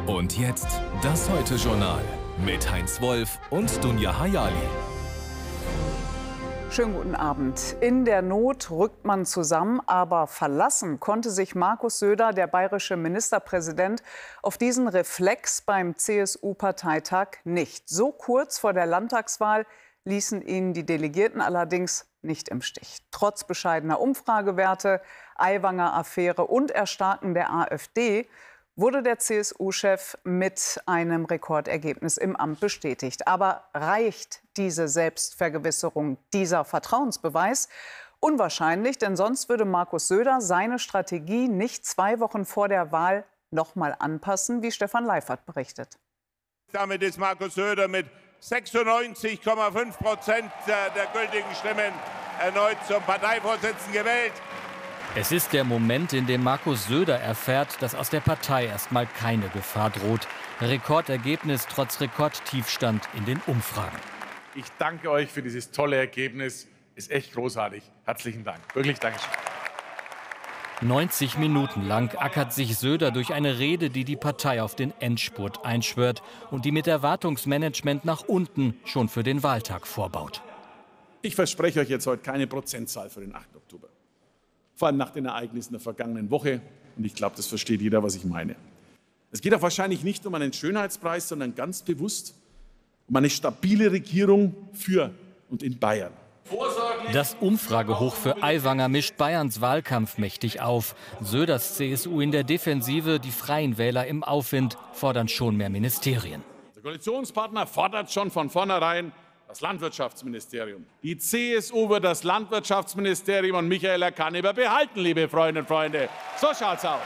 Und jetzt das Heute-Journal mit Heinz Wolf und Dunja Hayali. Schönen guten Abend. In der Not rückt man zusammen, aber verlassen konnte sich Markus Söder, der bayerische Ministerpräsident, auf diesen Reflex beim CSU-Parteitag nicht. So kurz vor der Landtagswahl ließen ihn die Delegierten allerdings nicht im Stich. Trotz bescheidener Umfragewerte, Aiwanger-Affäre und Erstarken der AfD wurde der CSU-Chef mit einem Rekordergebnis im Amt bestätigt. Aber reicht diese Selbstvergewisserung, dieser Vertrauensbeweis? Unwahrscheinlich, denn sonst würde Markus Söder seine Strategie nicht 2 Wochen vor der Wahl noch mal anpassen, wie Stefan Leifert berichtet. Damit ist Markus Söder mit 96,5% der gültigen Stimmen erneut zum Parteivorsitzenden gewählt. Es ist der Moment, in dem Markus Söder erfährt, dass aus der Partei erstmal keine Gefahr droht. Rekordergebnis trotz Rekordtiefstand in den Umfragen. Ich danke euch für dieses tolle Ergebnis. Ist echt großartig. Herzlichen Dank. Wirklich Dankeschön. 90 Minuten lang ackert sich Söder durch eine Rede, die die Partei auf den Endspurt einschwört und die mit Erwartungsmanagement nach unten schon für den Wahltag vorbaut. Ich verspreche euch jetzt heute keine Prozentzahl für den 8. Oktober. Vor allem nach den Ereignissen der vergangenen Woche. Und ich glaube, das versteht jeder, was ich meine. Es geht auch wahrscheinlich nicht um einen Schönheitspreis, sondern ganz bewusst um eine stabile Regierung für und in Bayern. Das Umfragehoch für Aiwanger mischt Bayerns Wahlkampf mächtig auf. Söders CSU in der Defensive, die Freien Wähler im Aufwind, fordern schon mehr Ministerien. Der Koalitionspartner fordert schon von vornherein das Landwirtschaftsministerium. Die CSU wird das Landwirtschaftsministerium und Michael Erkanneber behalten, liebe Freundinnen und Freunde. So schaut's aus.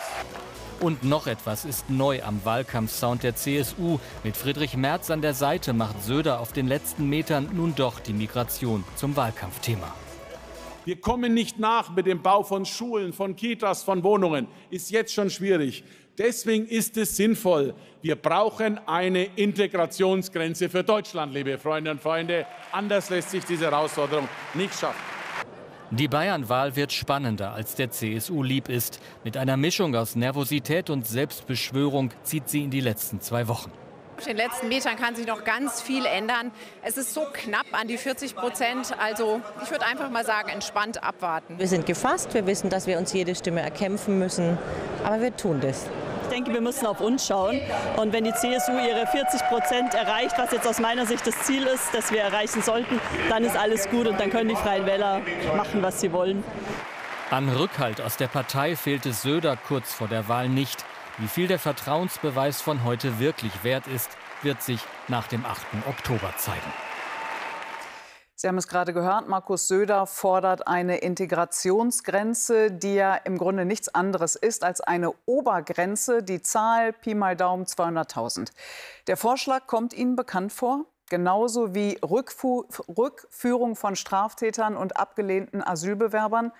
Und noch etwas ist neu am Wahlkampfsound der CSU. Mit Friedrich Merz an der Seite macht Söder auf den letzten Metern nun doch die Migration zum Wahlkampfthema. Wir kommen nicht nach mit dem Bau von Schulen, von Kitas, von Wohnungen. Ist jetzt schon schwierig. Deswegen ist es sinnvoll. Wir brauchen eine Integrationsgrenze für Deutschland, liebe Freundinnen und Freunde. Anders lässt sich diese Herausforderung nicht schaffen. Die Bayernwahl wird spannender, als der CSU lieb ist. Mit einer Mischung aus Nervosität und Selbstbeschwörung zieht sie in die letzten 2 Wochen. Auf den letzten Metern kann sich noch ganz viel ändern. Es ist so knapp an die 40%. Also ich würde einfach mal sagen, entspannt abwarten. Wir sind gefasst, wir wissen, dass wir uns jede Stimme erkämpfen müssen, aber wir tun das. Ich denke, wir müssen auf uns schauen. Und wenn die CSU ihre 40% erreicht, was jetzt aus meiner Sicht das Ziel ist, das wir erreichen sollten, dann ist alles gut und dann können die Freien Wähler machen, was sie wollen. An Rückhalt aus der Partei fehlte Söder kurz vor der Wahl nicht. Wie viel der Vertrauensbeweis von heute wirklich wert ist, wird sich nach dem 8. Oktober zeigen. Sie haben es gerade gehört, Markus Söder fordert eine Integrationsgrenze, die ja im Grunde nichts anderes ist als eine Obergrenze, die Zahl Pi mal Daumen 200.000. Der Vorschlag kommt Ihnen bekannt vor? Genauso wie Rückführung von Straftätern und abgelehnten Asylbewerbern,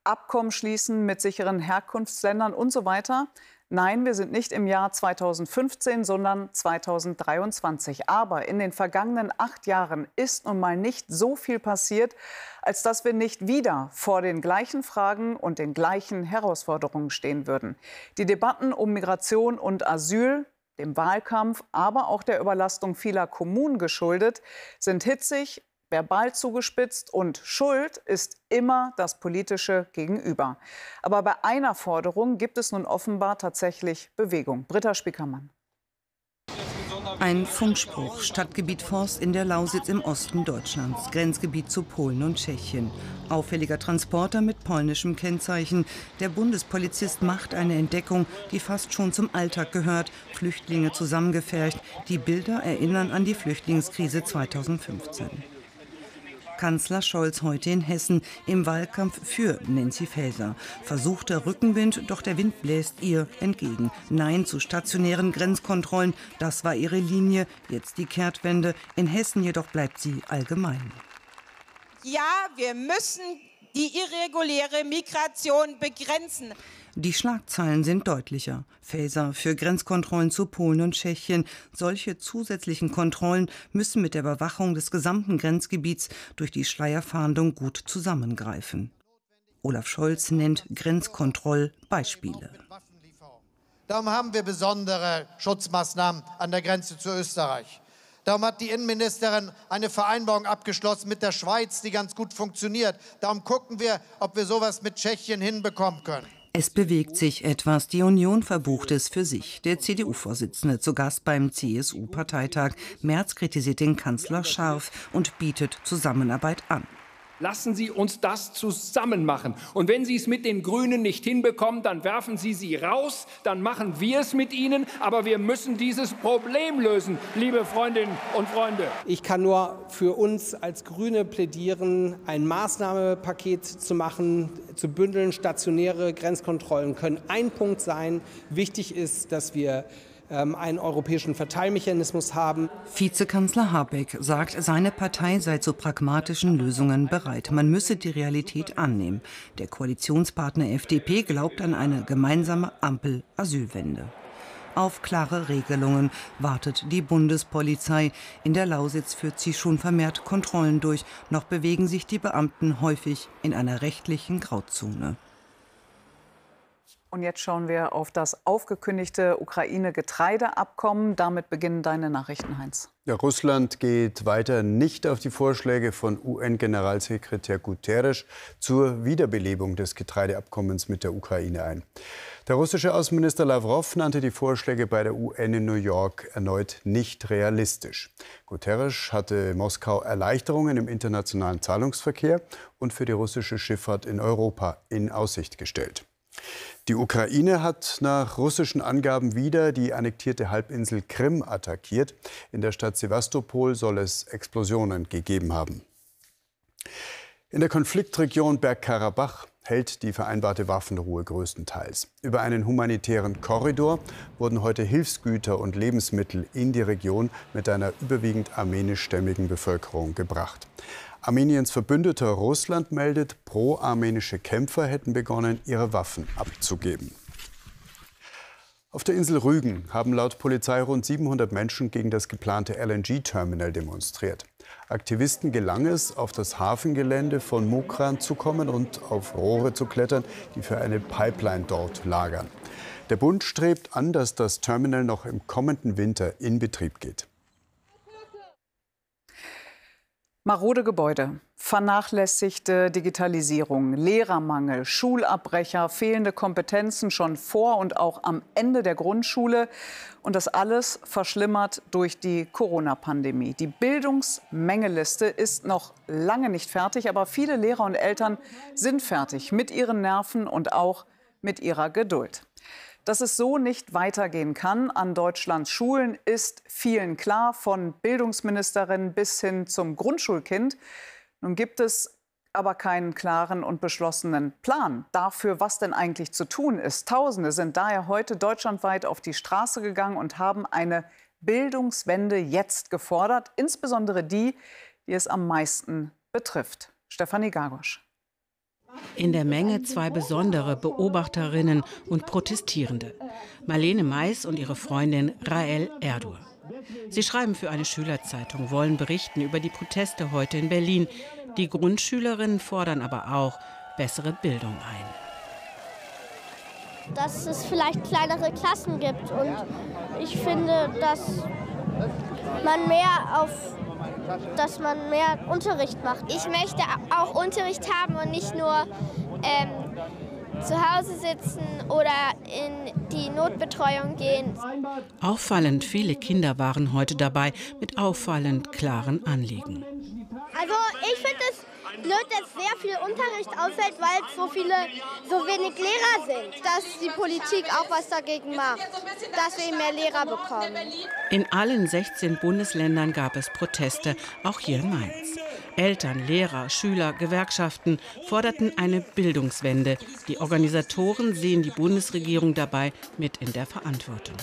Abkommen schließen mit sicheren Herkunftsländern und so weiter. Nein, wir sind nicht im Jahr 2015, sondern 2023. Aber in den vergangenen 8 Jahren ist nun mal nicht so viel passiert, als dass wir nicht wieder vor den gleichen Fragen und den gleichen Herausforderungen stehen würden. Die Debatten um Migration und Asyl, dem Wahlkampf, aber auch der Überlastung vieler Kommunen geschuldet, sind hitzig, verbal zugespitzt und Schuld ist immer das politische Gegenüber. Aber bei einer Forderung gibt es nun offenbar tatsächlich Bewegung. Britta Spiekermann. Ein Funkspruch, Stadtgebiet Forst in der Lausitz im Osten Deutschlands, Grenzgebiet zu Polen und Tschechien. Auffälliger Transporter mit polnischem Kennzeichen. Der Bundespolizist macht eine Entdeckung, die fast schon zum Alltag gehört. Flüchtlinge zusammengepfercht. Die Bilder erinnern an die Flüchtlingskrise 2015. Kanzler Scholz heute in Hessen im Wahlkampf für Nancy Faeser. Versuchter Rückenwind, doch der Wind bläst ihr entgegen. Nein zu stationären Grenzkontrollen, das war ihre Linie. Jetzt die Kehrtwende. In Hessen jedoch bleibt sie allgemein. Ja, wir müssen die irreguläre Migration begrenzen. Die Schlagzeilen sind deutlicher. Faeser für Grenzkontrollen zu Polen und Tschechien. Solche zusätzlichen Kontrollen müssen mit der Überwachung des gesamten Grenzgebiets durch die Schleierfahndung gut zusammengreifen. Olaf Scholz nennt Grenzkontrollbeispiele. Darum haben wir besondere Schutzmaßnahmen an der Grenze zu Österreich. Darum hat die Innenministerin eine Vereinbarung abgeschlossen mit der Schweiz, die ganz gut funktioniert. Darum gucken wir, ob wir sowas mit Tschechien hinbekommen können. Es bewegt sich etwas. Die Union verbucht es für sich. Der CDU-Vorsitzende zu Gast beim CSU-Parteitag. Merz kritisiert den Kanzler scharf und bietet Zusammenarbeit an. Lassen Sie uns das zusammen machen. Und wenn Sie es mit den Grünen nicht hinbekommen, dann werfen Sie sie raus, dann machen wir es mit Ihnen. Aber wir müssen dieses Problem lösen, liebe Freundinnen und Freunde. Ich kann nur für uns als Grüne plädieren, ein Maßnahmenpaket zu machen, zu bündeln. Stationäre Grenzkontrollen können ein Punkt sein. Wichtig ist, dass wir einen europäischen Verteilmechanismus haben. Vizekanzler Habeck sagt, seine Partei sei zu pragmatischen Lösungen bereit. Man müsse die Realität annehmen. Der Koalitionspartner FDP glaubt an eine gemeinsame Ampel-Asylwende. Auf klare Regelungen wartet die Bundespolizei. In der Lausitz führt sie schon vermehrt Kontrollen durch. Noch bewegen sich die Beamten häufig in einer rechtlichen Grauzone. Und jetzt schauen wir auf das aufgekündigte Ukraine-Getreideabkommen. Damit beginnen deine Nachrichten, Heinz. Ja, Russland geht weiter nicht auf die Vorschläge von UN-Generalsekretär Guterres zur Wiederbelebung des Getreideabkommens mit der Ukraine ein. Der russische Außenminister Lawrow nannte die Vorschläge bei der UN in New York erneut nicht realistisch. Guterres hatte Moskau Erleichterungen im internationalen Zahlungsverkehr und für die russische Schifffahrt in Europa in Aussicht gestellt. Die Ukraine hat nach russischen Angaben wieder die annektierte Halbinsel Krim attackiert. In der Stadt Sewastopol soll es Explosionen gegeben haben. In der Konfliktregion Bergkarabach hält die vereinbarte Waffenruhe größtenteils. Über einen humanitären Korridor wurden heute Hilfsgüter und Lebensmittel in die Region mit einer überwiegend armenischstämmigen Bevölkerung gebracht. Armeniens Verbündeter Russland meldet, pro-armenische Kämpfer hätten begonnen, ihre Waffen abzugeben. Auf der Insel Rügen haben laut Polizei rund 700 Menschen gegen das geplante LNG-Terminal demonstriert. Aktivisten gelang es, auf das Hafengelände von Mukran zu kommen und auf Rohre zu klettern, die für eine Pipeline dort lagern. Der Bund strebt an, dass das Terminal noch im kommenden Winter in Betrieb geht. Marode Gebäude, vernachlässigte Digitalisierung, Lehrermangel, Schulabbrecher, fehlende Kompetenzen schon vor und auch am Ende der Grundschule. Und das alles verschlimmert durch die Corona-Pandemie. Die Bildungsmängeliste ist noch lange nicht fertig, aber viele Lehrer und Eltern sind fertig mit ihren Nerven und auch mit ihrer Geduld. Dass es so nicht weitergehen kann an Deutschlands Schulen, ist vielen klar, von Bildungsministerin bis hin zum Grundschulkind. Nun gibt es aber keinen klaren und beschlossenen Plan dafür, was denn eigentlich zu tun ist. Tausende sind daher heute deutschlandweit auf die Straße gegangen und haben eine Bildungswende jetzt gefordert, insbesondere die es am meisten betrifft. Stefanie Gagosch. In der Menge zwei besondere Beobachterinnen und Protestierende. Marlene Mais und ihre Freundin Rael Erdur. Sie schreiben für eine Schülerzeitung, wollen berichten über die Proteste heute in Berlin. Die Grundschülerinnen fordern aber auch bessere Bildung ein. Dass es vielleicht kleinere Klassen gibt und ich finde, dass man mehr Unterricht macht. Ich möchte auch Unterricht haben und nicht nur zu Hause sitzen oder in die Notbetreuung gehen. Auffallend viele Kinder waren heute dabei mit auffallend klaren Anliegen. Also ich finde es blöd, dass sehr viel Unterricht ausfällt, weil so wenig Lehrer sind. Dass die Politik auch was dagegen macht, dass wir mehr Lehrer bekommen. In allen 16 Bundesländern gab es Proteste, auch hier in Mainz. Eltern, Lehrer, Schüler, Gewerkschaften forderten eine Bildungswende. Die Organisatoren sehen die Bundesregierung dabei mit in der Verantwortung.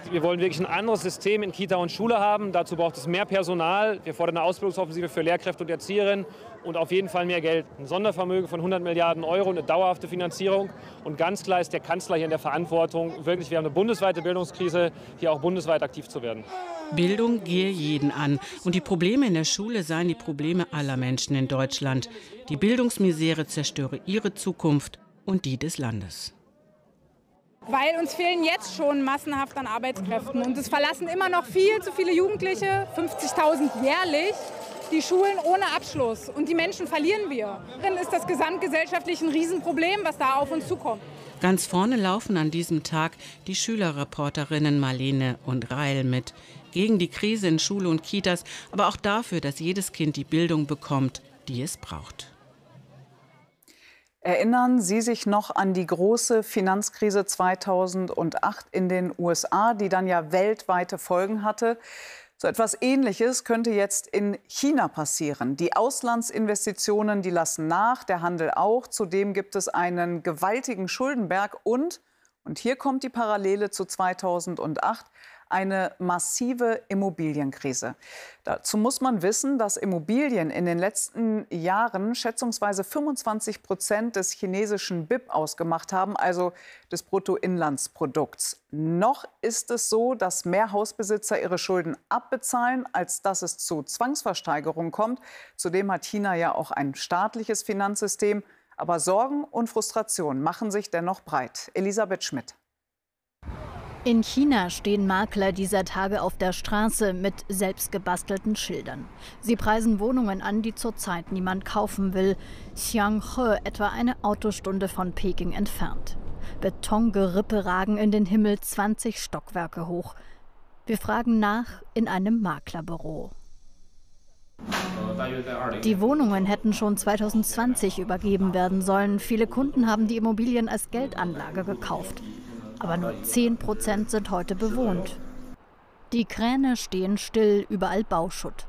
Wir wollen wirklich ein anderes System in Kita und Schule haben. Dazu braucht es mehr Personal. Wir fordern eine Ausbildungsoffensive für Lehrkräfte und Erzieherinnen und auf jeden Fall mehr Geld. Ein Sondervermögen von 100 Milliarden Euro, eine dauerhafte Finanzierung. Und ganz klar ist der Kanzler hier in der Verantwortung, wirklich, wir haben eine bundesweite Bildungskrise, hier auch bundesweit aktiv zu werden. Bildung gehe jeden an. Und die Probleme in der Schule seien die Probleme aller Menschen in Deutschland. Die Bildungsmisere zerstöre ihre Zukunft und die des Landes. Weil uns fehlen jetzt schon massenhaft an Arbeitskräften. Und es verlassen immer noch viel zu viele Jugendliche, 50.000 jährlich, die Schulen ohne Abschluss. Und die Menschen verlieren wir. Dann ist das gesamtgesellschaftlich ein Riesenproblem, was da auf uns zukommt. Ganz vorne laufen an diesem Tag die Schülerreporterinnen Marlene und Rael mit. Gegen die Krise in Schule und Kitas, aber auch dafür, dass jedes Kind die Bildung bekommt, die es braucht. Erinnern Sie sich noch an die große Finanzkrise 2008 in den USA, die dann ja weltweite Folgen hatte? So etwas Ähnliches könnte jetzt in China passieren. Die Auslandsinvestitionen, die lassen nach, der Handel auch. Zudem gibt es einen gewaltigen Schuldenberg und hier kommt die Parallele zu 2008, eine massive Immobilienkrise. Dazu muss man wissen, dass Immobilien in den letzten Jahren schätzungsweise 25% des chinesischen BIP ausgemacht haben, also des Bruttoinlandsprodukts. Noch ist es so, dass mehr Hausbesitzer ihre Schulden abbezahlen, als dass es zu Zwangsversteigerungen kommt. Zudem hat China ja auch ein staatliches Finanzsystem. Aber Sorgen und Frustration machen sich dennoch breit. Elisabeth Schmidt. In China stehen Makler dieser Tage auf der Straße mit selbstgebastelten Schildern. Sie preisen Wohnungen an, die zurzeit niemand kaufen will. Xianghe, etwa eine Autostunde von Peking entfernt. Betongerippe ragen in den Himmel 20 Stockwerke hoch. Wir fragen nach in einem Maklerbüro. Die Wohnungen hätten schon 2020 übergeben werden sollen. Viele Kunden haben die Immobilien als Geldanlage gekauft. Aber nur 10% sind heute bewohnt. Die Kräne stehen still, überall Bauschutt.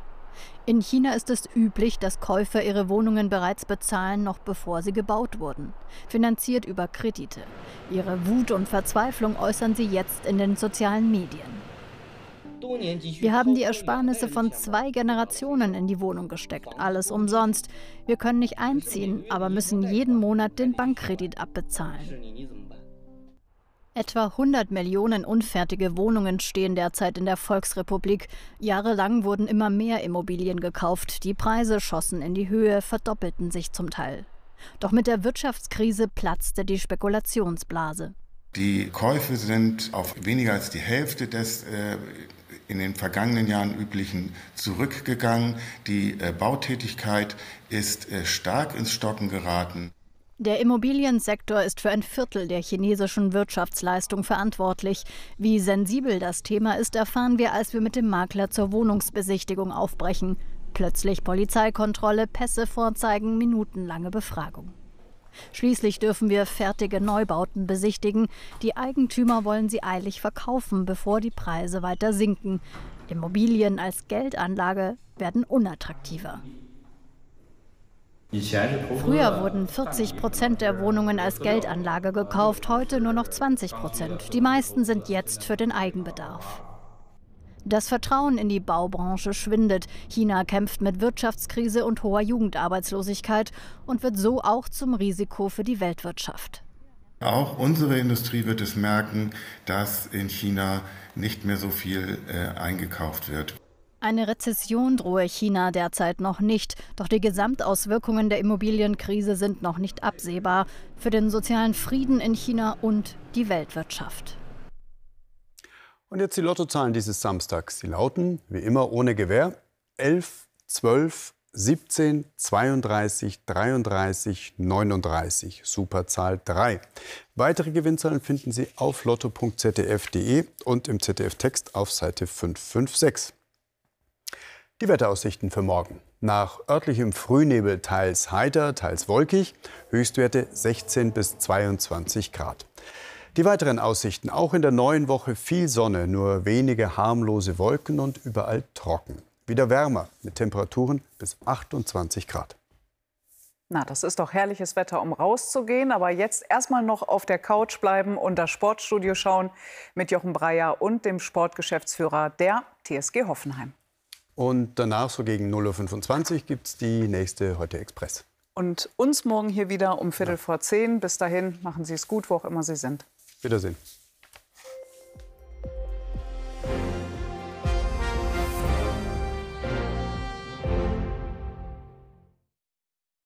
In China ist es üblich, dass Käufer ihre Wohnungen bereits bezahlen, noch bevor sie gebaut wurden. Finanziert über Kredite. Ihre Wut und Verzweiflung äußern sie jetzt in den sozialen Medien. Wir haben die Ersparnisse von 2 Generationen in die Wohnung gesteckt. Alles umsonst. Wir können nicht einziehen, aber müssen jeden Monat den Bankkredit abbezahlen. Etwa 100 Millionen unfertige Wohnungen stehen derzeit in der Volksrepublik. Jahrelang wurden immer mehr Immobilien gekauft. Die Preise schossen in die Höhe, verdoppelten sich zum Teil. Doch mit der Wirtschaftskrise platzte die Spekulationsblase. Die Käufe sind auf weniger als die Hälfte des in den vergangenen Jahren üblichen zurückgegangen. Die Bautätigkeit ist stark ins Stocken geraten. Der Immobiliensektor ist für ein Viertel der chinesischen Wirtschaftsleistung verantwortlich. Wie sensibel das Thema ist, erfahren wir, als wir mit dem Makler zur Wohnungsbesichtigung aufbrechen. Plötzlich Polizeikontrolle, Pässe vorzeigen, minutenlange Befragung. Schließlich dürfen wir fertige Neubauten besichtigen. Die Eigentümer wollen sie eilig verkaufen, bevor die Preise weiter sinken. Immobilien als Geldanlage werden unattraktiver. Früher wurden 40% der Wohnungen als Geldanlage gekauft, heute nur noch 20%. Die meisten sind jetzt für den Eigenbedarf. Das Vertrauen in die Baubranche schwindet. China kämpft mit Wirtschaftskrise und hoher Jugendarbeitslosigkeit und wird so auch zum Risiko für die Weltwirtschaft. Auch unsere Industrie wird es merken, dass in China nicht mehr so viel eingekauft wird. Eine Rezession drohe China derzeit noch nicht, doch die Gesamtauswirkungen der Immobilienkrise sind noch nicht absehbar für den sozialen Frieden in China und die Weltwirtschaft. Und jetzt die Lottozahlen dieses Samstags. Die lauten, wie immer, ohne Gewähr: 11, 12, 17, 32, 33, 39. Superzahl 3. Weitere Gewinnzahlen finden Sie auf lotto.zdf.de und im ZDF-Text auf Seite 556. Die Wetteraussichten für morgen. Nach örtlichem Frühnebel teils heiter, teils wolkig. Höchstwerte 16 bis 22 Grad. Die weiteren Aussichten: auch in der neuen Woche viel Sonne, nur wenige harmlose Wolken und überall trocken. Wieder wärmer mit Temperaturen bis 28 Grad. Na, das ist doch herrliches Wetter, um rauszugehen. Aber jetzt erstmal noch auf der Couch bleiben und das Sportstudio schauen mit Jochen Breyer und dem Sportgeschäftsführer der TSG Hoffenheim. Und danach, so gegen 0:25 Uhr, gibt es die nächste Heute Express. Und uns morgen hier wieder um 9:15. Bis dahin, machen Sie es gut, wo auch immer Sie sind. Wiedersehen.